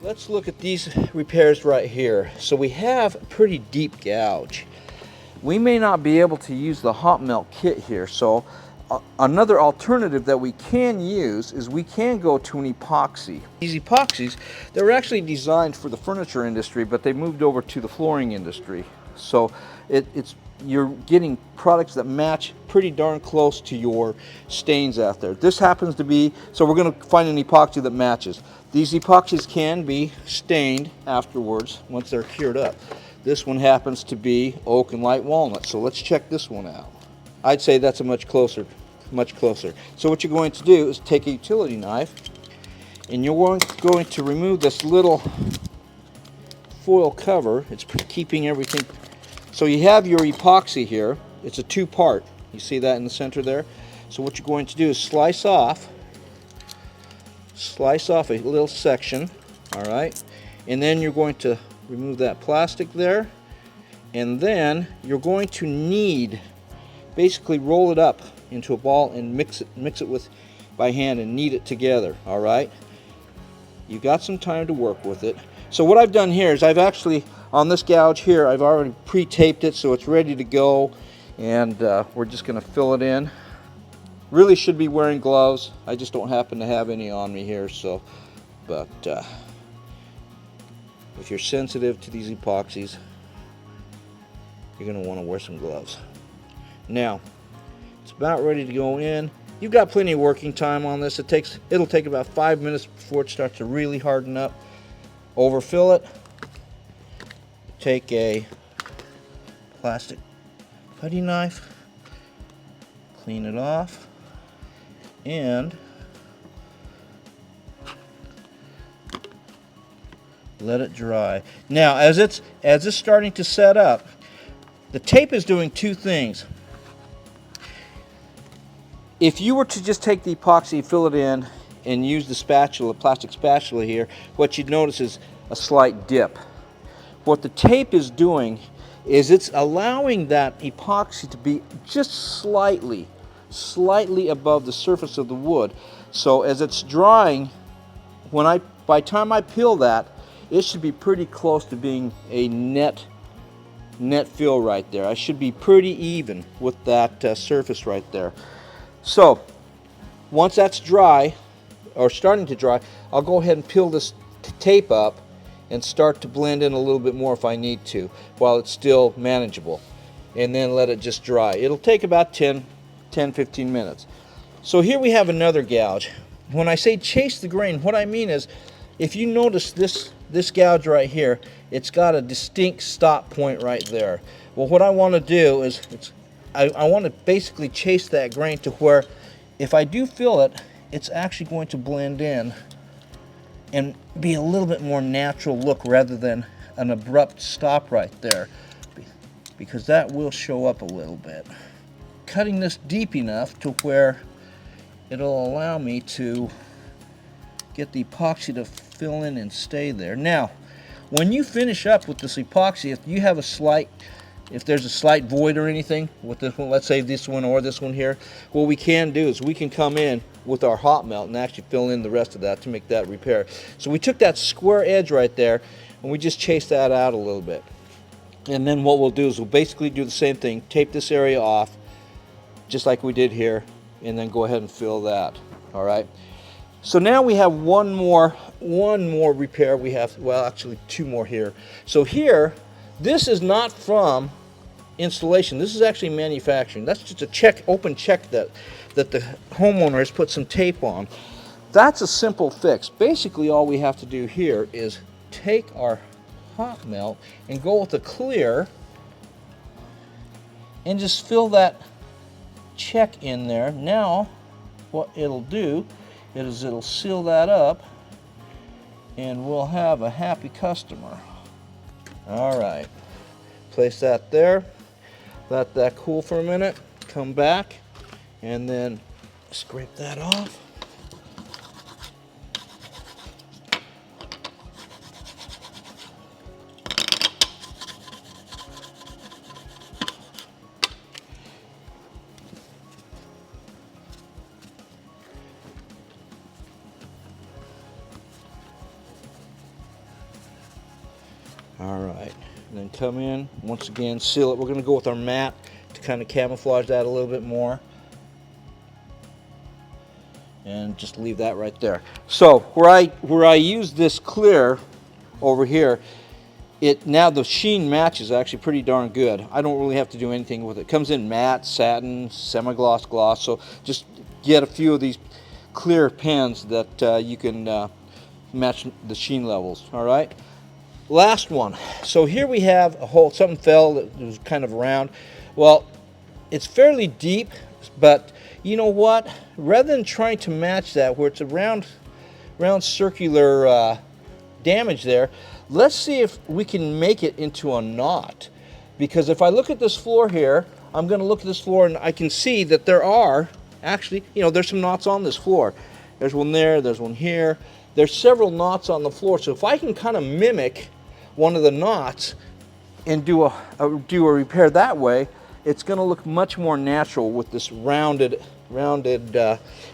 Let's look at these repairs right here. So we have a pretty deep gouge. We may not be able to use the hot melt kit here, so another alternative that we can use is we can go to an epoxy. These epoxies, they were actually designed for the furniture industry, but they moved over to the flooring industry. So you're getting products that match pretty darn close to your stains out there. This happens to be, so we're going to find an epoxy that matches. These epoxies can be stained afterwards once they're cured up. This one happens to be oak and light walnut, so let's check this one out. I'd say that's a much closer. So what you're going to do is take a utility knife and you're going to remove this little foil cover. It's keeping everything. So you have your epoxy here. It's a two-part. You see that in the center there? So what you're going to do is slice off a little section, all right? And then you're going to remove that plastic there, and then you're going to basically roll it up into a ball and mix it with by hand and knead it together, all right? You got some time to work with it. So what I've done here is I've actually, on this gouge here, I've already pre-taped it so it's ready to go, and we're just going to fill it in. Really should be wearing gloves. I just don't happen to have any on me here, so, but if you're sensitive to these epoxies, you're going to want to wear some gloves. Now, it's about ready to go in. You've got plenty of working time on this. It'll take about 5 minutes before it starts to really harden up. Overfill it. Take a plastic putty knife, clean it off, and let it dry. Now, as it's starting to set up, the tape is doing two things. If you were to just take the epoxy, fill it in, and use the spatula, plastic spatula here, what you'd notice is a slight dip. What the tape is doing is it's allowing that epoxy to be just slightly above the surface of the wood. So as it's drying, by the time I peel that, it should be pretty close to being a net fill right there. I should be pretty even with that surface right there. So once that's dry, or starting to dry, I'll go ahead and peel this tape up and start to blend in a little bit more if I need to, while it's still manageable, and then let it just dry. It'll take about 10-15 minutes. So here we have another gouge. When I say chase the grain, what I mean is, if you notice this gouge right here, it's got a distinct stop point right there. Well, what I want to do is I want to basically chase that grain to where if I do fill it, it's actually going to blend in and be a little bit more natural look rather than an abrupt stop right there, because that will show up a little bit. Cutting this deep enough to where it'll allow me to get the epoxy to fill in and stay there. Now, when you finish up with this epoxy, if there's a slight void or anything with this one, let's say this one or this one here, what we can do is we can come in with our hot melt and actually fill in the rest of that to make that repair. So we took that square edge right there and we just chased that out a little bit. And then what we'll do is we'll basically do the same thing, tape this area off just like we did here, and then go ahead and fill that. All right. So now we have one more repair. We have, well, actually two more here. So here, this is not from installation. This is actually manufacturing. That's just a open check that the homeowner has put some tape on. That's a simple fix. Basically, all we have to do here is take our hot melt and go with a clear and just fill that check in there. Now, what it'll do is it'll seal that up and we'll have a happy customer. All right, place that there, let that cool for a minute, come back, and then scrape that off. All right, and then come in, once again, seal it. We're going to go with our matte to kind of camouflage that a little bit more. And just leave that right there. So where I use this clear over here, now the sheen matches actually pretty darn good. I don't really have to do anything with it. It comes in matte, satin, semi-gloss, gloss. So just get a few of these clear pens that you can match the sheen levels. All right. Last one. So here we have a hole. Something fell that was kind of round. Well, it's fairly deep, but you know what? Rather than trying to match that where it's a round circular damage there, let's see if we can make it into a knot. Because if I look at this floor here, I'm going to look at this floor and I can see that there are actually, there's some knots on this floor. There's one there, there's one here. There's several knots on the floor. So if I can kind of mimic one of the knots and do a repair that way, it's going to look much more natural with this rounded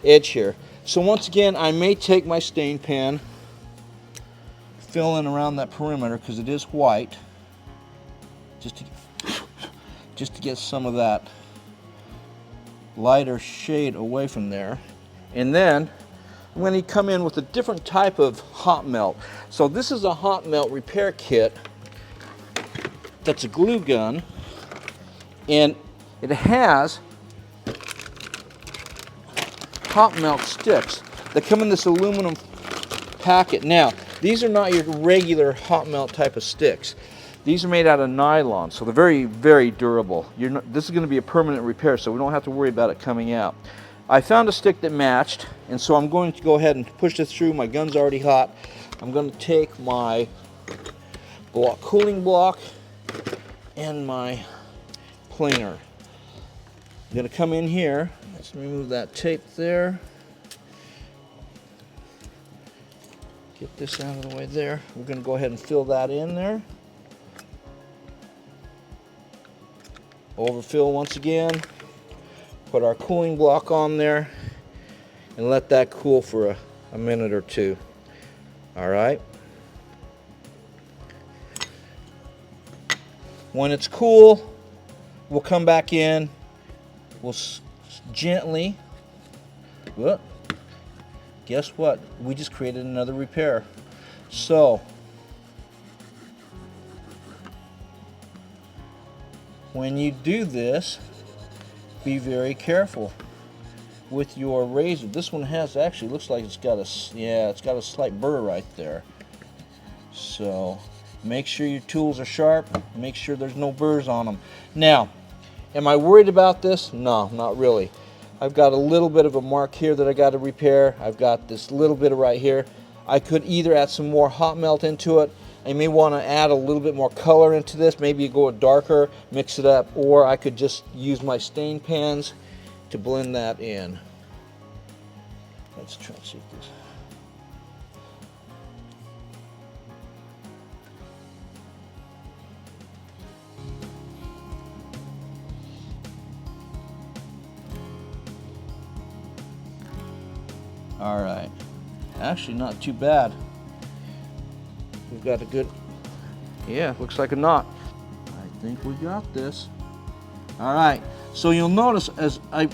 edge here. So once again, I may take my stain pen, fill in around that perimeter because it is white, just to get some of that lighter shade away from there. And then I'm going to come in with a different type of hot melt. So this is a hot melt repair kit that's a glue gun, and it has hot melt sticks that come in this aluminum packet. Now, these are not your regular hot melt type of sticks. These are made out of nylon, so they're very, very durable. This is going to be a permanent repair, so we don't have to worry about it coming out. I found a stick that matched, and so I'm going to go ahead and push this through. My gun's already hot. I'm going to take my cooling block and my planer. I'm going to come in here. Let's remove that tape there. Get this out of the way there. We're going to go ahead and fill that in there. Overfill once again. Put our cooling block on there and let that cool for a minute or two. All right. When it's cool, we'll come back in. We'll gently, whoop, guess what? We just created another repair. So, when you do this, be very careful with your razor. This one actually looks like it's got a slight burr right there. So make sure your tools are sharp. Make sure there's no burrs on them. Now, am I worried about this? No, not really. I've got a little bit of a mark here that I got to repair. I've got this little bit of right here. I could either add some more hot melt into it. I may want to add a little bit more color into this, maybe go darker, mix it up, or I could just use my stain pens to blend that in. Let's try to see this. All right, actually not too bad. We've got a good, looks like a knot. I think we got this. All right, so you'll notice as I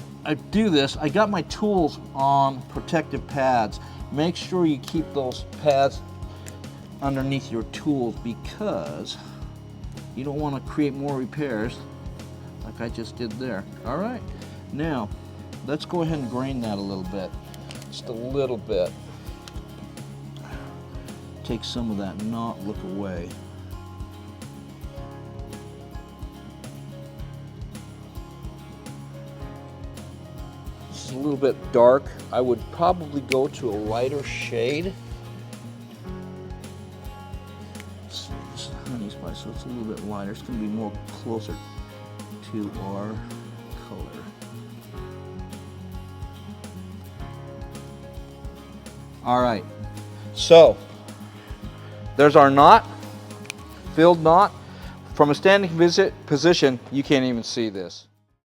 do this, I got my tools on protective pads. Make sure you keep those pads underneath your tools because you don't want to create more repairs like I just did there. All right, now let's go ahead and grain that a little bit, just a little bit. Take some of that knot look away. This is a little bit dark. I would probably go to a lighter shade. This is honey spice, so it's a little bit lighter. It's going to be more closer to our color. All right, so there's our knot, filled knot. From a standing position, you can't even see this.